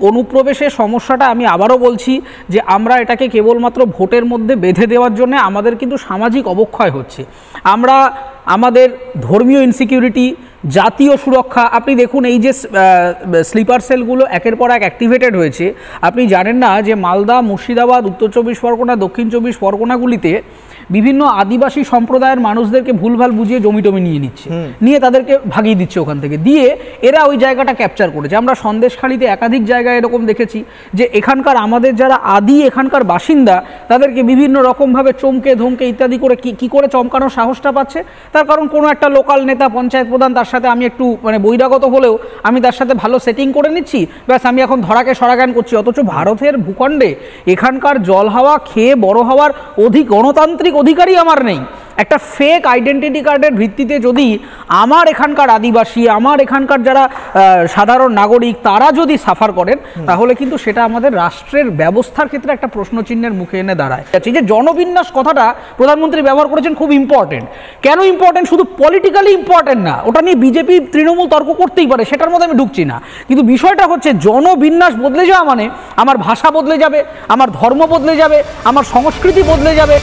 অনুপ্রবেশের সমস্যাটা আমি আবারও বলছি যে আমরা এটাকে কেবলমাত্র ভোটের মধ্যে বেঁধে দেওয়ার জন্য আমাদের কিন্তু সামাজিক অবক্ষয় হচ্ছে। আমরা আমাদের ধর্মীয় ইনসিকিউরিটি, জাতীয় সুরক্ষা, আপনি দেখুন এই যে স্লিপার সেলগুলো একের পর এক অ্যাক্টিভেটেড হয়েছে। আপনি জানেন না যে মালদা, মুর্শিদাবাদ, উত্তর চব্বিশ পরগনা, দক্ষিণ চব্বিশ পরগনাগুলিতে বিভিন্ন আদিবাসী সম্প্রদায়ের মানুষদেরকে ভুলভাল বুঝিয়ে জমি টমি নিয়ে নিচ্ছে, নিয়ে তাদেরকে ভাগিয়ে দিচ্ছে ওখান থেকে, দিয়ে এরা ওই জায়গাটা ক্যাপচার করেছে। আমরা সন্দেশখালিতে একাধিক জায়গায় এরকম দেখেছি যে এখানকার আমাদের যারা আদি এখানকার বাসিন্দা তাদেরকে বিভিন্ন রকমভাবে চমকে ধমকে ইত্যাদি করে কি করে চমকানোর সাহসটা পাচ্ছে? তার কারণ কোনো একটা লোকাল নেতা, পঞ্চায়েত প্রধান, তার সাথে আমি একটু বহিরাগত হলেও আমি তার সাথে ভালো সেটিং করে নিচ্ছি, ব্যাস আমি এখন ধরাকে সরাগান করছি। অথচ ভারতের ভূখণ্ডে এখানকার জল হাওয়া খেয়ে বড় হওয়ার গণতান্ত্রিক অধিকারই আমার নেই। একটা ফেক আইডেন্টিটি কার্ডের ভিত্তিতে যদি আমার এখানকার আদিবাসী, আমার এখানকার যারা সাধারণ নাগরিক তারা যদি সাফার করেন, তাহলে কিন্তু সেটা আমাদের রাষ্ট্রের ব্যবস্থার ক্ষেত্রে একটা প্রশ্নচিহ্নের মুখে এনে দাঁড়ায়। যে জনবিন্যাস কথাটা প্রধানমন্ত্রী ব্যবহার করেছেন খুব ইম্পর্টেন্ট। কেন ইম্পর্টেন্ট? শুধু পলিটিক্যালি ইম্পর্টেন্ট না, ওটা নিয়ে বিজেপি তৃণমূল তর্ক করতেই পারে, সেটার মধ্যে আমি ঢুকছি না, কিন্তু বিষয়টা হচ্ছে জনবিন্যাস বদলে যাওয়া মানে আমার ভাষা বদলে যাবে, আমার ধর্ম বদলে যাবে, আমার সংস্কৃতি বদলে যাবে।